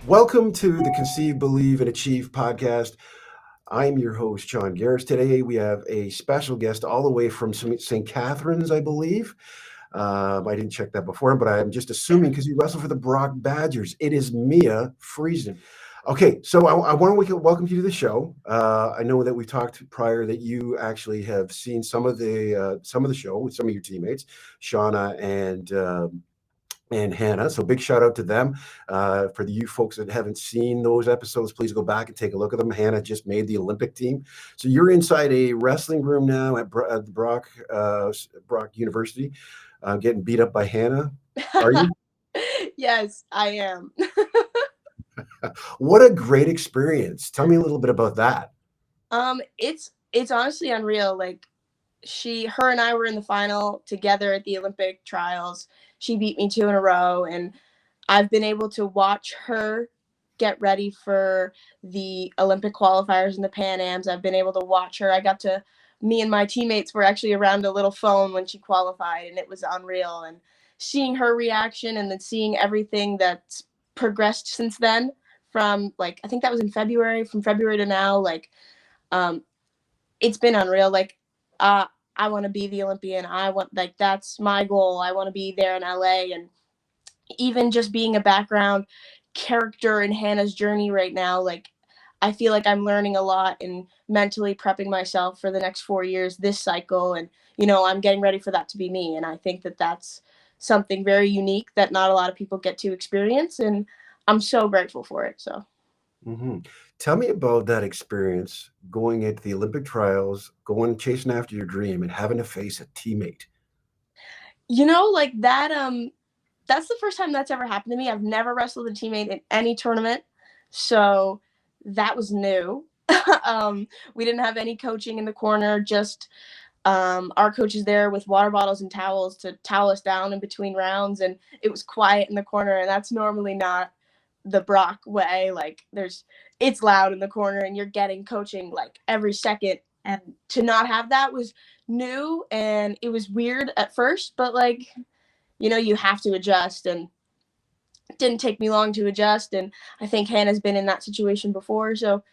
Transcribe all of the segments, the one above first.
Welcome to the Conceive Believe Achieve Podcast. I'm your host, Coach Geris. Today we have a special guest all the way from St. Catharines, I believe. I didn't check that before, but I'm just assuming because you wrestle for the Brock Badgers. It is Mia Friesen. Okay, so I want to welcome you to the show. I know that we talked prior that you actually have seen some of the show with some of your teammates, Shauna and Hannah. So big shout out to them. For you folks that haven't seen those episodes, please go back and take a look at them. Hannah just made the Olympic team. So you're inside a wrestling room now at the Brock University, getting beat up by Hannah. Are you? Yes, I am. What a great experience. Tell me a little bit about that. It's honestly unreal. Like her and I were in the final together at the Olympic trials. She beat me 2 in a row, and I've been able to watch her get ready for the Olympic qualifiers and the Pan Ams. I've been able to watch her. Me and my teammates were actually around a little phone when she qualified, and it was unreal. And seeing her reaction and then seeing everything that's progressed since then, from like, I think that was in February, from February to now, like, um, it's been unreal. Like, I want to be the Olympian. That's my goal. I want to be there in LA. And even just being a background character in Hannah's journey right now, like, I feel like I'm learning a lot and mentally prepping myself for the next 4 years, this cycle. And, I'm getting ready for that to be me. And I think that that's something very unique that not a lot of people get to experience. And I'm so grateful for it. So, hmm Tell me about that experience going into the Olympic trials, going chasing after your dream, and having to face a teammate. like that, that's the first time that's ever happened to me. I've never wrestled a teammate in any tournament. So that was new. We didn't have any coaching in the corner, just our coaches there with water bottles and towels to towel us down in between rounds. And it was quiet in the corner. And that's normally not the Brock way. Like, it's loud in the corner and you're getting coaching like every second. And to not have that was new, and it was weird at first, but like, you have to adjust, and it didn't take me long to adjust. And I think Hannah's been in that situation before. So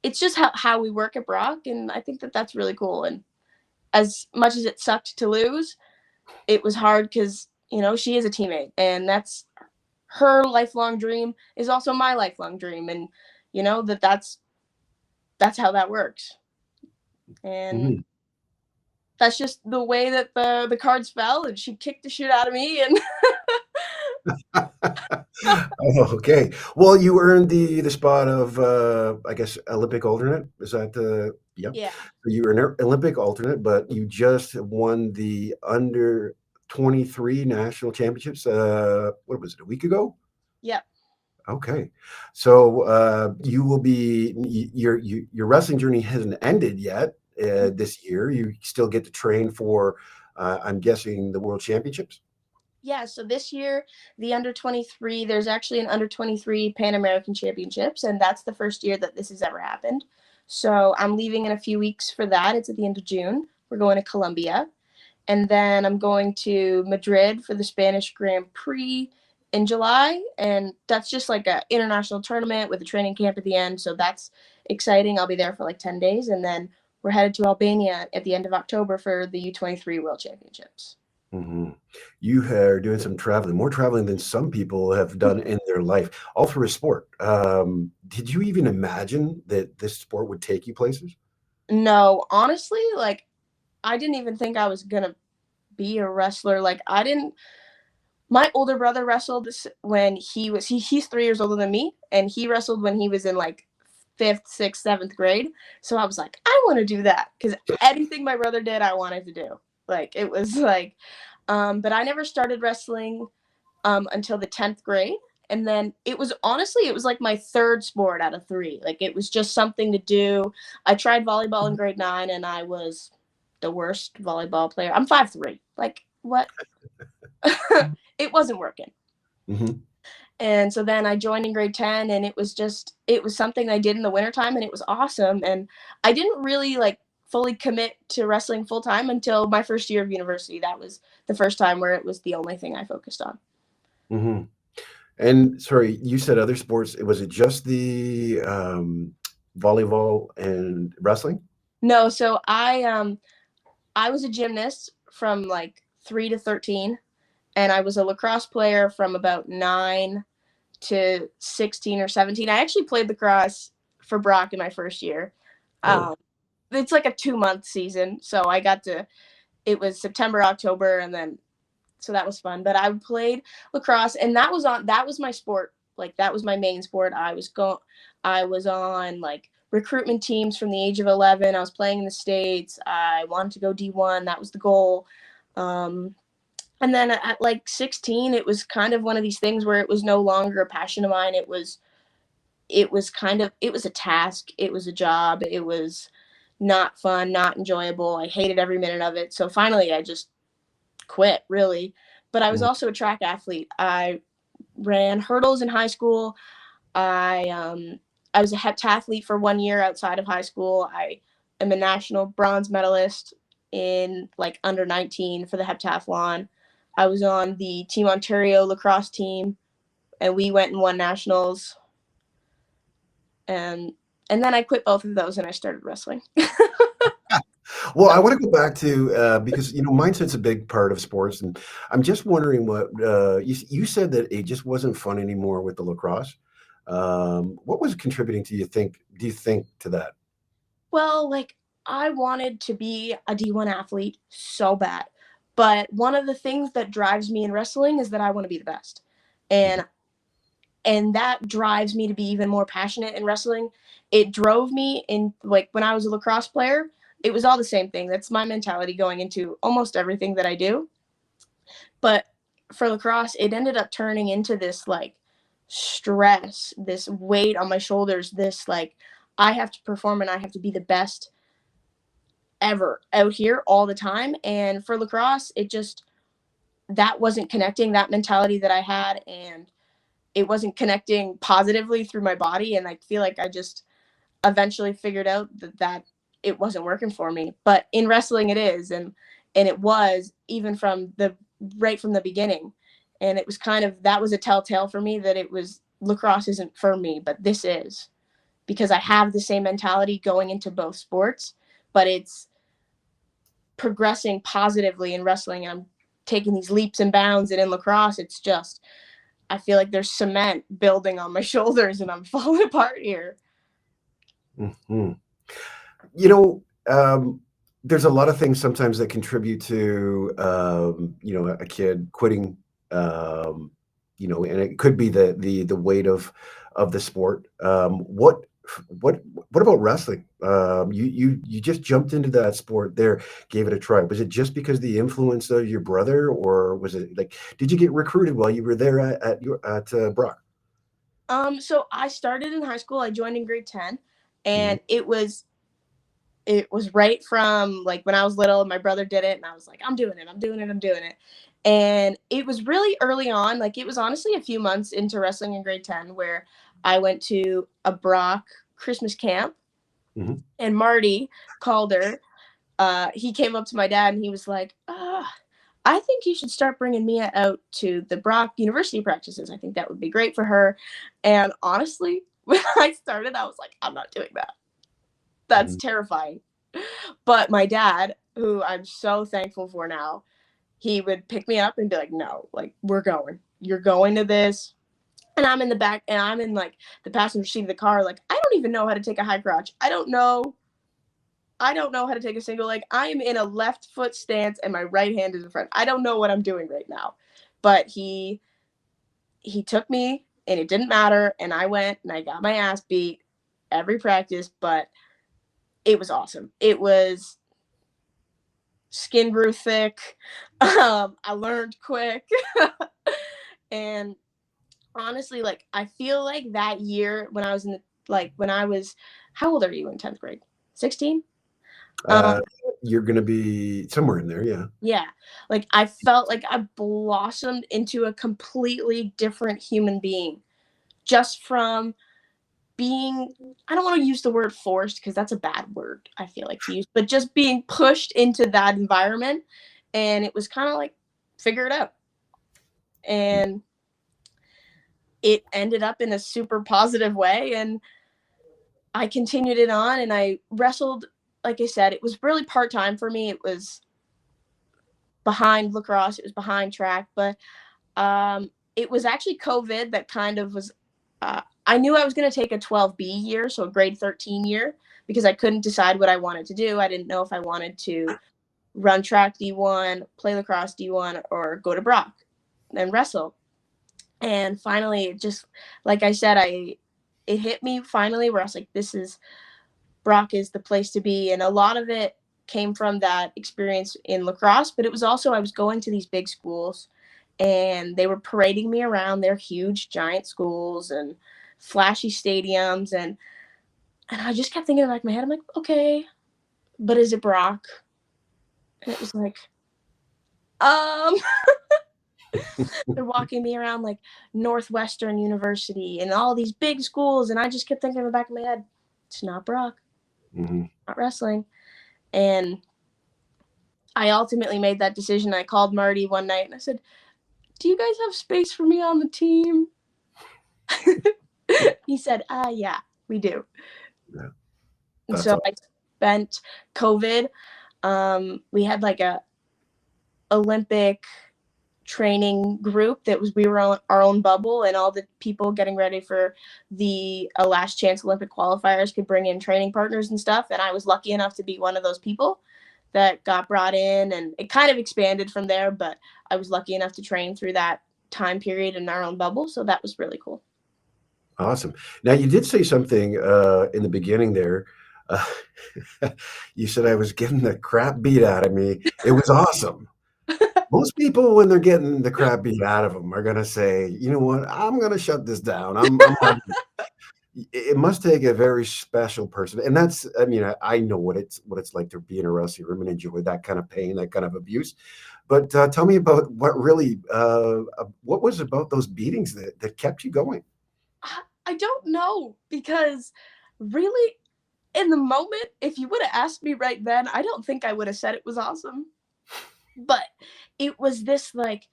it's just how we work at Brock. And I think that that's really cool. And as much as it sucked to lose, it was hard because, she is a teammate, and that's her lifelong dream is also my lifelong dream. And, that's how that works. And Mhm. that's just the way that the cards fell, and she kicked the shit out of me. And Oh, okay. Well, you earned the spot of I guess Olympic alternate. Is that yeah? yeah. So you were an Olympic alternate, but you just won the under 23 national championships. What was it? A week ago? Yep. Okay. So you will be your wrestling journey hasn't ended yet this year. You still get to train for I'm guessing the World Championships. Yeah, so this year, the under 23, there's actually an under 23 Pan American Championships, and that's the first year that this has ever happened. So I'm leaving in a few weeks for that. It's at the end of June. We're going to Colombia. And then I'm going to Madrid for the Spanish Grand Prix in July. And that's just like an international tournament with a training camp at the end. So that's exciting. I'll be there for like 10 days. And then we're headed to Albania at the end of October for the U23 World Championships. hmm You are doing some traveling, more traveling than some people have done in their life, all through a sport. Did you even imagine that this sport would take you places? No, honestly, like, I didn't even think I was going to be a wrestler. Like, I didn't. My older brother wrestled when he's 3 years older than me, and he wrestled when he was in like fifth, sixth, seventh grade. So I was like, I want to do that, because anything my brother did, I wanted to do. Like, it was like, but I never started wrestling until the 10th grade. And then it was like my third sport out of three. Like, it was just something to do. I tried volleyball in grade 9, and I was the worst volleyball player. I'm 5'3". Like, what? It wasn't working. hmm And so then I joined in grade 10, and it was something I did in the wintertime, and it was awesome. And I didn't really like fully commit to wrestling full time until my first year of university. That was the first time where it was the only thing I focused on. hmm And sorry, you said other sports. Was it just the volleyball and wrestling? No, so I was a gymnast from like 3 to 13, and I was a lacrosse player from about 9 to 16 or 17. I actually played lacrosse for Brock in my first year. Oh, Um, it's like a 2-month season, so I got to. It was September, October, and then so that was fun. But I played lacrosse, and that was my sport. Like that was my main sport. I was on like recruitment teams from the age of 11. I was playing in the States. I wanted to go D1. That was the goal. Um, and then at like 16, it was kind of one of these things where it was no longer a passion of mine. It was a task. It was a job. It was not fun, not enjoyable. I hated every minute of it. So finally I just quit, really. But I was mm, also a track athlete. I ran hurdles in high school. I was a heptathlete for 1 year outside of high school. I am a national bronze medalist in like under 19 for the heptathlon. I was on the Team Ontario lacrosse team, and we went and won nationals. And and then I quit both of those and I started wrestling. well, I want to go back to because mindset's a big part of sports, and I'm just wondering what you said that it just wasn't fun anymore with the lacrosse. What was contributing to you think? Do you think to that? Well, like I wanted to be a D1 athlete so bad. But one of the things that drives me in wrestling is that I want to be the best. Mhm. And that drives me to be even more passionate in wrestling. It drove me in like when I was a lacrosse player, it was all the same thing. That's my mentality going into almost everything that I do. But for lacrosse, it ended up turning into this like stress, this weight on my shoulders, this like I have to perform and I have to be the best ever out here all the time. And for lacrosse, it just that wasn't connecting that mentality that I had, and it wasn't connecting positively through my body. And I feel like I just eventually figured out that it wasn't working for me. But in wrestling, it is, and it was even from the right from the beginning. And it was kind of that was a telltale for me that it was lacrosse isn't for me, but this is because I have the same mentality going into both sports, but it's progressing positively in wrestling, and I'm taking these leaps and bounds. And in lacrosse, it's just I feel like there's cement building on my shoulders and I'm falling apart here. Mhm. You know, there's a lot of things sometimes that contribute to, a kid quitting, and it could be the weight of the sport. What about wrestling? You just jumped into that sport there, gave it a try. Was it just because the influence of your brother, or was it like, did you get recruited while you were there at Brock? So I started in high school. I joined in grade 10, Mhm. and it was right from like when I was little. My brother did it, and I was like, I'm doing it, I'm doing it, I'm doing it. And it was really early on. Like it was honestly a few months into wrestling in grade 10 where I went to a Brock Christmas camp, Mhm. and Marty Calder, he came up to my dad and he was like, I think you should start bringing Mia out to the Brock University practices. I think that would be great for her. And honestly, when I started, I was like, I'm not doing that. That's Mhm. terrifying. But my dad, who I'm so thankful for now, he would pick me up and be like, no, like, we're going. You're going to this. And I'm in the back and I'm in like the passenger seat of the car. Like, I don't even know how to take a high crotch. I don't know how to take a single leg. I am in a left foot stance and my right hand is in front. I don't know what I'm doing right now. But he took me and it didn't matter, and I went and I got my ass beat every practice, but it was awesome. It was skin grew thick. I learned quick. And honestly, like I feel like that year when I was in the like when I was how old are you in 10th grade? 16? Uh, you're gonna be somewhere in there, yeah. Yeah. Like I felt like I blossomed into a completely different human being just from being I don't want to use the word forced because that's a bad word I feel like to use, but just being pushed into that environment, and it was kind of like figure it out. And it ended up in a super positive way, and I continued it on, and I wrestled, like I said, it was really part-time for me. It was behind lacrosse, it was behind track, but it was actually COVID that kind of was, I knew I was going to take a 12B year, so a grade 13 year, because I couldn't decide what I wanted to do. I didn't know if I wanted to run track D1, play lacrosse D1, or go to Brock and wrestle. And finally, just like I said, it hit me finally where I was like, Brock is the place to be. And a lot of it came from that experience in lacrosse, but it was also, I was going to these big schools and they were parading me around their huge giant schools and flashy stadiums. And I just kept thinking in the back of my head, I'm like, okay, but is it Brock? And it was like, they're walking me around like Northwestern University and all these big schools. And I just kept thinking in the back of my head, it's not Brock, not wrestling. And I ultimately made that decision. I called Marty one night and I said, do you guys have space for me on the team? He said, yeah, we do. Yeah. And so I spent COVID. We had like a Olympic training group that was, we were on our own bubble, and all the people getting ready for the last chance Olympic qualifiers could bring in training partners and stuff. And I was lucky enough to be one of those people that got brought in, and it kind of expanded from there, but I was lucky enough to train through that time period in our own bubble. So that was really cool. Awesome. Now, you did say something in the beginning there. You said I was getting the crap beat out of me. It was awesome. Most people, when they're getting the crap beat out of them, are going to say, you know what, I'm going to shut this down. It must take a very special person. And that's, I mean, I know what it's like to be in a wrestling room and enjoy that kind of pain, that kind of abuse. But tell me about what was about those beatings that kept you going? I don't know, because really in the moment, if you would have asked me right then, I don't think I would have said it was awesome. But it was this, like,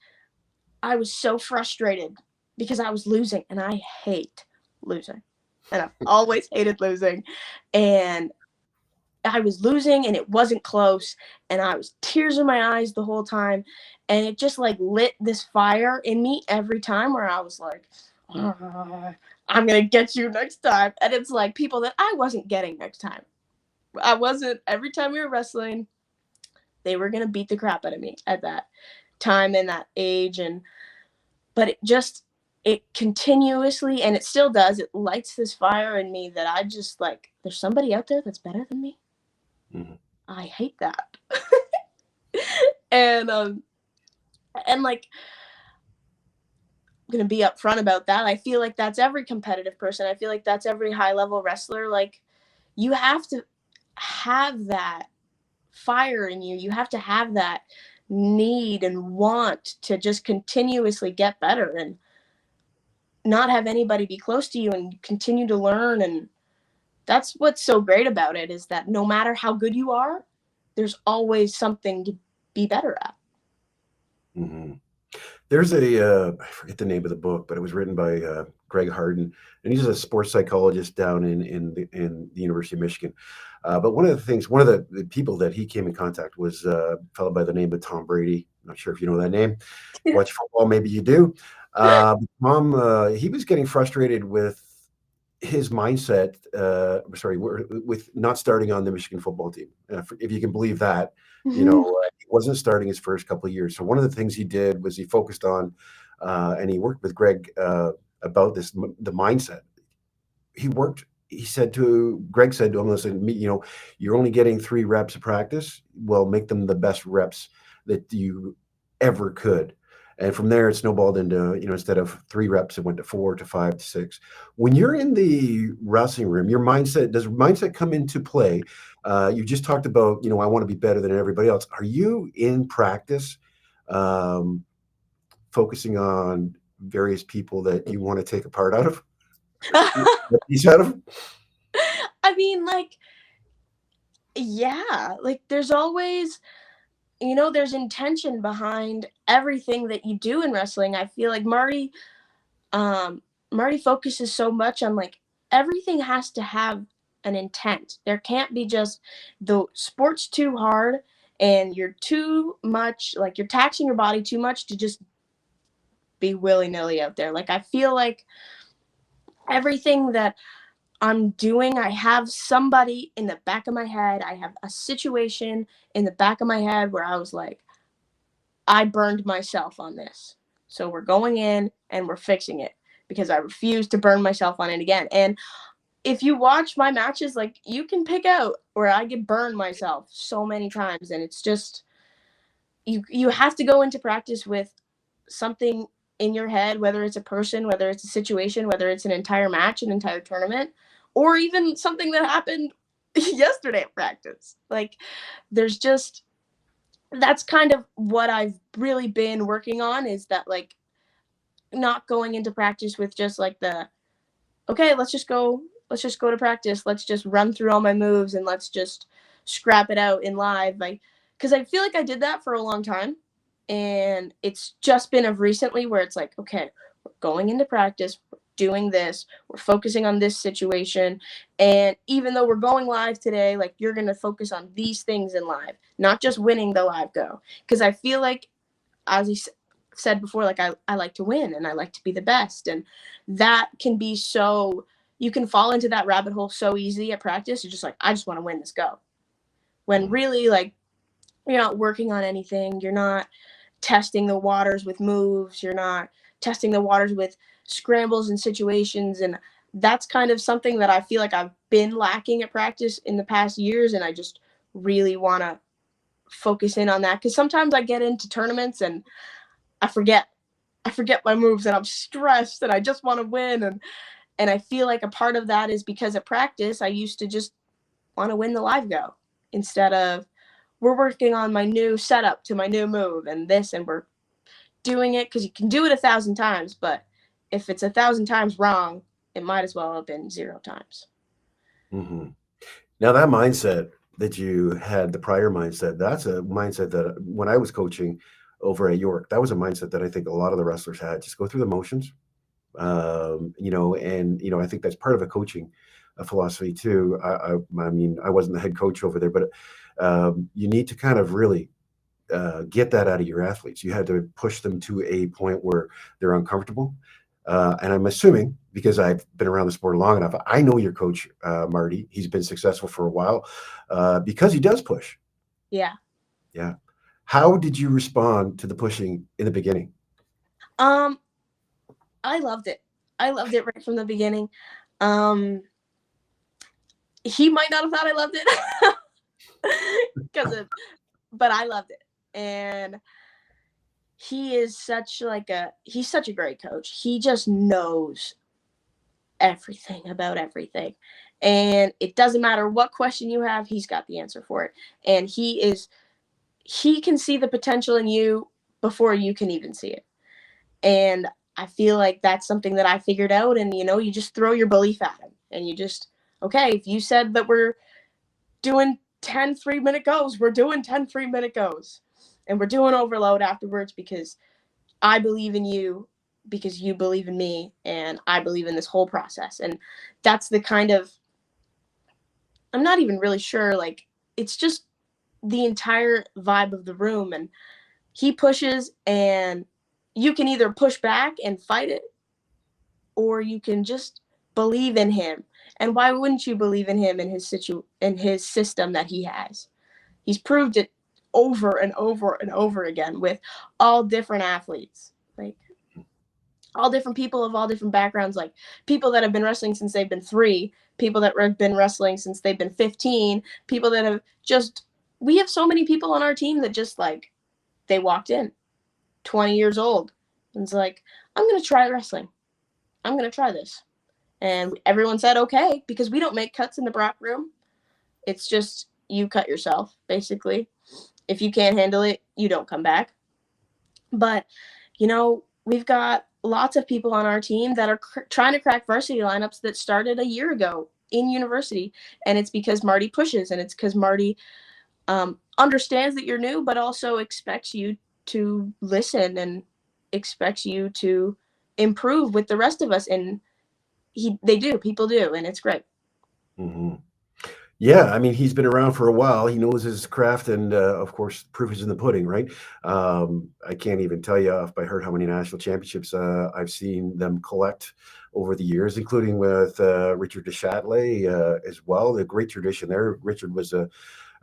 I was so frustrated because I was losing, and I hate losing. And I've always hated losing. And I was losing, and it wasn't close, and I was tears in my eyes the whole time. And it just like lit this fire in me every time where I was like, I'm going to get you next time. And it's like people that I wasn't getting next time. I wasn't, every time we were wrestling, they were going to beat the crap out of me at that time and that age. But it continuously, and it still does, it lights this fire in me that I just like, there's somebody out there that's better than me. Mm-hmm. I hate that. and like, I'm going to be upfront about that. I feel like that's every competitive person. I feel like that's every high level wrestler. Like, you have to have that fire in you. You have to have that need and want to just continuously get better and not have anybody be close to you and continue to learn. And that's what's so great about it, is that no matter how good you are, there's always something to be better at. Mm-hmm. There's I forget the name of the book, but it was written by Greg Harden, and he's a sports psychologist down in the University of Michigan. But one of the people that he came in contact was a fellow by the name of Tom Brady. I'm not sure if you know that name. Watch football, maybe you do. He was getting frustrated with his mindset, with not starting on the Michigan football team. If you can believe that, he wasn't starting his first couple of years. So one of the things he did was he focused on, and he worked with Greg about the mindset. Greg said to him, listen, you're only getting 3 reps of practice. Well, make them the best reps that you ever could. And from there, it snowballed into, instead of 3 reps, it went to 4 to 5 to 6. When you're in the wrestling room, does mindset come into play? You just talked about, I want to be better than everybody else. Are you in practice focusing on various people that you want to take a part out of? A piece out of? I mean, like, yeah, like there's always, there's intention behind everything that you do in wrestling. I feel like Marty Marty focuses so much on like everything has to have an intent. There can't be just the sport's too hard and you're too much, like you're taxing your body too much to just be willy-nilly out there. Like I feel like everything that I'm doing, I have somebody in the back of my head. I have a situation in the back of my head where I was like, I burned myself on this. So we're going in and we're fixing it because I refuse to burn myself on it again. And if you watch my matches, like you can pick out where I get burned myself so many times. And it's just, you have to go into practice with something in your head, whether it's a person, whether it's a situation, whether it's an entire match, an entire tournament, or even something that happened yesterday at practice. Like there's just, that's kind of what I've really been working on, is that like not going into practice with just like the, okay, let's just go to practice. Let's just run through all my moves and let's just scrap it out in live. Like, because I feel like I did that for a long time. And it's just been of recently where it's like, okay, we're going into practice, we're doing this, we're focusing on this situation. And even though we're going live today, like you're going to focus on these things in live, not just winning the live go. Because I feel like, as he said before, like I like to win and I like to be the best. And that can be so, you can fall into that rabbit hole so easy at practice. You're just like, I just want to win this go. When really, like, you're not working on anything. You're not testing the waters with moves. You're not testing the waters with scrambles and situations. And that's kind of something that I feel like I've been lacking at practice in the past years. And I just really want to focus in on that. Because sometimes I get into tournaments and I forget my moves and I'm stressed and I just want to win. And I feel like a part of that is because at practice, I used to just want to win the live go instead of, we're working on my new setup to my new move and this, and we're doing it because you can do it 1,000 times, but if it's 1,000 times wrong, it might as well have been 0 times. Mm-hmm. Now that mindset that you had, the prior mindset, that's a mindset that when I was coaching over at York, that was a mindset that I think a lot of the wrestlers had. Just go through the motions, and I think that's part of a coaching philosophy too. I mean, I wasn't the head coach over there, but you need to kind of really get that out of your athletes. You had to push them to a point where they're uncomfortable. And I'm assuming, because I've been around the sport long enough, I know your coach, Marty. He's been successful for a while because he does push. Yeah. Yeah. How did you respond to the pushing in the beginning? I loved it. I loved it right from the beginning. He might not have thought I loved it but I loved it. And he's such a great coach. He just knows everything about everything. And it doesn't matter what question you have, he's got the answer for it. And he can see the potential in you before you can even see it. And I feel like that's something that I figured out. And, you just throw your belief at him and you just, okay, if you said that we're doing 10 3-minute goes, we're doing 10 3-minute goes. And we're doing overload afterwards because I believe in you, because you believe in me, and I believe in this whole process. And that's the kind of, I'm not even really sure, like, it's just the entire vibe of the room. And he pushes and you can either push back and fight it, or you can just believe in him. And why wouldn't you believe in him and in his system that he has? He's proved it over and over and over again with all different athletes, like all different people of all different backgrounds, like people that have been wrestling since they've been 3, people that have been wrestling since they've been 15, people that have just, we have so many people on our team that just like, they walked in 20 years old and it's like, I'm going to try wrestling. I'm going to try this. And everyone said, okay, because we don't make cuts in the Brock room. It's just, you cut yourself, basically. If you can't handle it, you don't come back. But, we've got lots of people on our team that are trying to crack varsity lineups that started a year ago in university. And it's because Marty pushes, and it's because Marty understands that you're new, but also expects you to listen and expects you to improve with the rest of us, and people do, and it's great. Hmm. Yeah, I mean, he's been around for a while. He knows his craft, and of course, proof is in the pudding, right? I can't even tell you off by heart how many national championships I've seen them collect over the years, including with Richard Deschatelet as well. The great tradition there. Richard was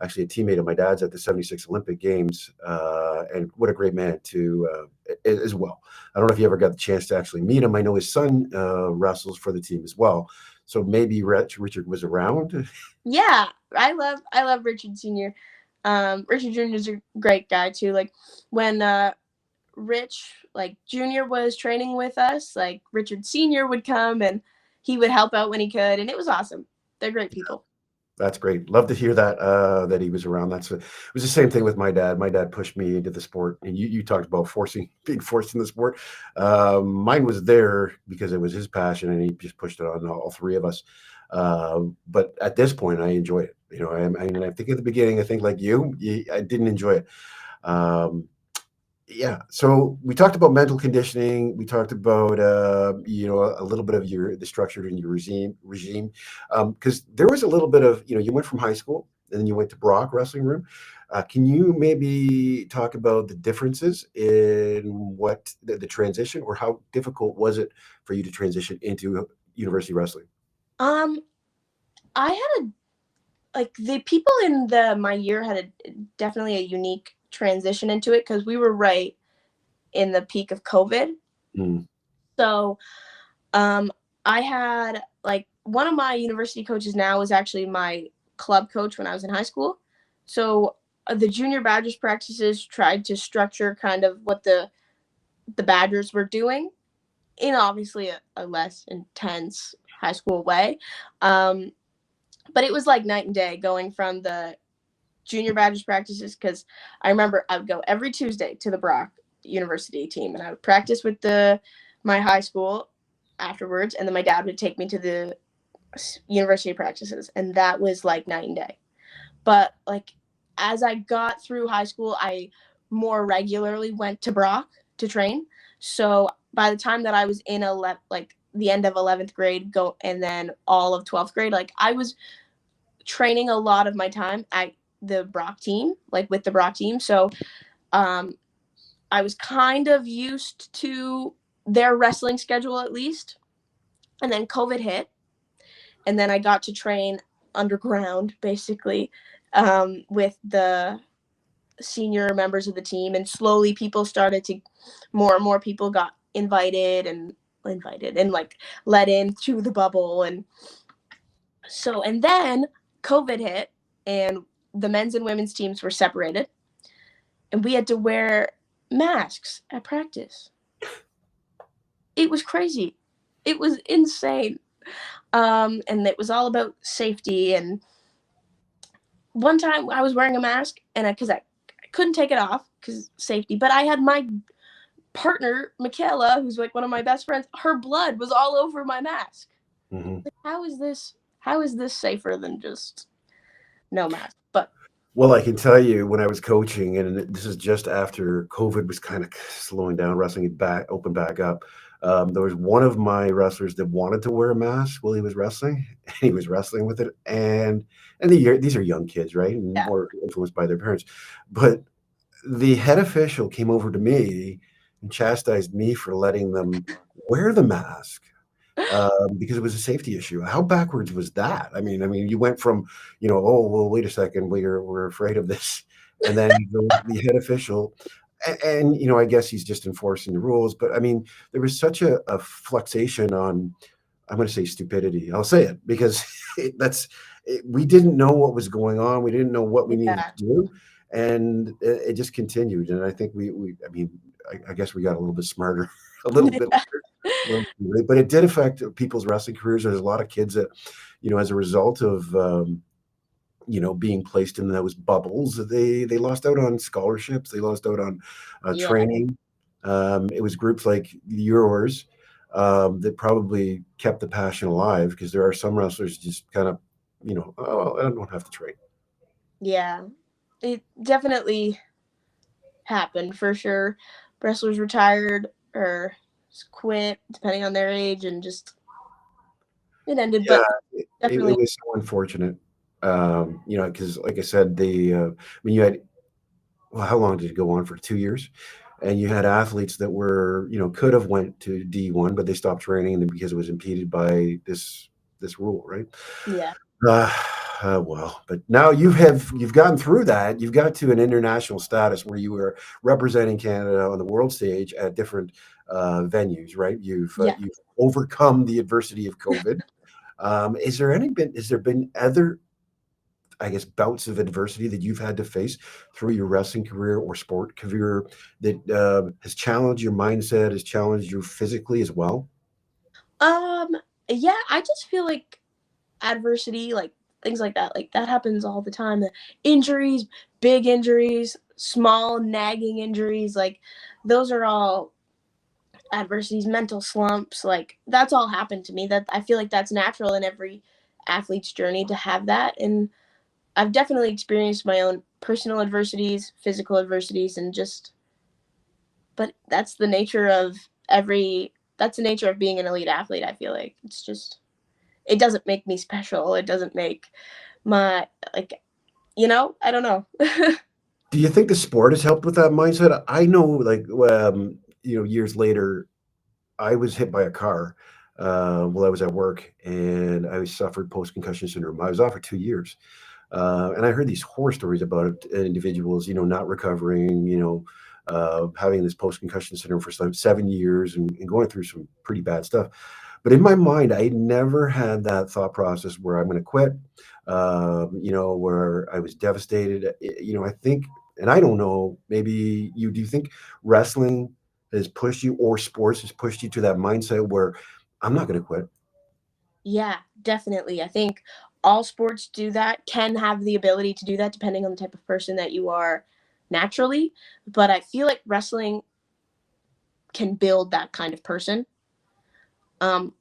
actually a teammate of my dad's at the '76 Olympic Games, and what a great man as well. I don't know if you ever got the chance to actually meet him. I know his son wrestles for the team as well. So maybe Richard was around. Yeah, I love Richard Senior. Richard Junior is a great guy too. Like when Rich like Junior was training with us, like Richard Senior would come and he would help out when he could, and it was awesome. They're great people. That's great. Love to hear that that he was around. It was the same thing with my dad. My dad pushed me into the sport, and you talked about being forced in the sport. Mine was there because it was his passion, and he just pushed it on all three of us. But at this point, I enjoy it. You know, I think at the beginning, I think like I didn't enjoy it. Um, yeah. So we talked about mental conditioning. We talked about a little bit of the structure in your regime, because there was a little bit of you went from high school and then you went to Brock Wrestling Room. Can you maybe talk about the differences in what the transition, or how difficult was it for you to transition into university wrestling? Um, I had like the people in my year had definitely a unique transition into it because we were right in the peak of COVID. Mm. So I had like one of my university coaches now is actually my club coach when I was in high school. So the junior Badgers practices tried to structure kind of what the Badgers were doing in obviously a less intense high school way. But it was like night and day going from the junior Badgers practices, because I remember I would go every Tuesday to the Brock University team and I would practice with my high school afterwards, and then my dad would take me to the university practices, and that was like night and day. But like as I got through high school, I more regularly went to Brock to train. So by the time that I was in like the end of 11th grade and then all of 12th grade, like I was training a lot of my time at the Brock team, like with the Brock team. So I was kind of used to their wrestling schedule at least. And then COVID hit, and then I got to train underground basically with the senior members of the team, and slowly more and more people got invited and like let in to the bubble. And then COVID hit, and the men's and women's teams were separated, and we had to wear masks at practice. It was crazy. It was insane. And it was all about safety. And one time I was wearing a mask, and because I couldn't take it off because safety, but I had my partner, Michaela, who's like one of my best friends, her blood was all over my mask. Mm-hmm. Like, how is this safer than just no mask? But Well, I can tell you when I was coaching, and this is just after COVID was kind of slowing down, wrestling it opened back up. There was one of my wrestlers that wanted to wear a mask while he was wrestling, and he was wrestling with it. And these are young kids, right? And yeah, more influenced by their parents. But the head official came over to me and chastised me for letting them wear the mask, because it was a safety issue. How backwards was that? I mean, you went from, oh well, wait a second, we're afraid of this, and then the head official, and I guess he's just enforcing the rules. But I mean, there was such a fluxation on. I'm going to say stupidity. I'll say it because we didn't know what was going on. We didn't know what we needed yeah, to do, and it just continued. And I think I mean, I guess we got a little bit smarter, a little bit but it did affect people's wrestling careers. There's a lot of kids that, as a result of being placed in those bubbles, they lost out on scholarships. They lost out on yeah, training. It was groups like yours that probably kept the passion alive, because there are some wrestlers just kind of, oh, I don't have to train. yeah. It definitely happened for sure. Wrestlers retired, or just quit depending on their age, and just it ended. Yeah, But it definitely, was so unfortunate. You know, because like I said, when you had, well, how long did it go on for? 2 years, and you had athletes that were, you know, could have went to D1, but they stopped training because it was impeded by this rule, right? yeah, Uh, well, but now you've gotten through that. You've got to an international status where you were representing Canada on the world stage at different venues, right? yeah. You've overcome the adversity of COVID. Has there been other, I guess, bouts of adversity that you've had to face through your wrestling career or sport career that has challenged your mindset, has challenged you physically as well? Um, yeah, I just feel like adversity, like things like that happens all the time. Injuries, big injuries, small nagging injuries, like those are all adversities, mental slumps, like that's all happened to me. That I feel like that's natural in every athlete's journey to have that. And I've definitely experienced my own personal adversities, physical adversities, and just, but that's the nature of that's the nature of being an elite athlete. I feel like it's just, it doesn't make me special. It doesn't make my, like, I don't know. Do you think the sport has helped with that mindset? I know, like, you know, years later, I was hit by a car while I was at work, and I suffered post concussion syndrome. I was off for 2 years, and I heard these horror stories about it, individuals, you know, not recovering, you know, having this post concussion syndrome for 7 years and going through some pretty bad stuff. But in my mind, I never had that thought process where I'm going to quit, you know, where I was devastated. You know, I think, and I don't know, maybe you do you think wrestling has pushed you or sports has pushed you to that mindset where I'm not going to quit? Yeah, definitely. I think all sports do that, can have the ability to do that depending on the type of person that you are naturally. But I feel like wrestling can build that kind of person. Um,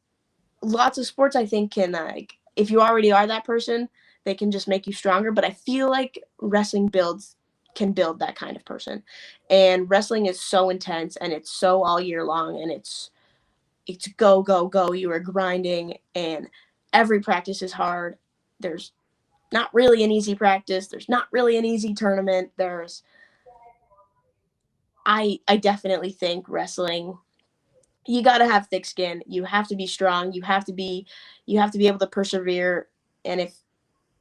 Lots of sports I think can, like, if you already are that person, they can just make you stronger. But I feel like wrestling builds can build that kind of person. And wrestling is so intense, and it's so all year long, and it's go go go. You are grinding, and every practice is hard. There's not really an easy practice. There's not really an easy tournament. There's I definitely think wrestling, you got to have thick skin. You have to be strong. You have to be able to persevere. And if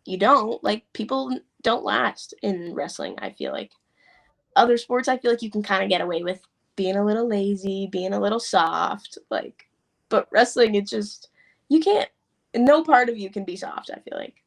you don't, like, people don't last in wrestling. I feel like other sports, I feel like you can kind of get away with being a little lazy, being a little soft, like, but wrestling, it's just, you can't, no part of you can be soft, I feel like.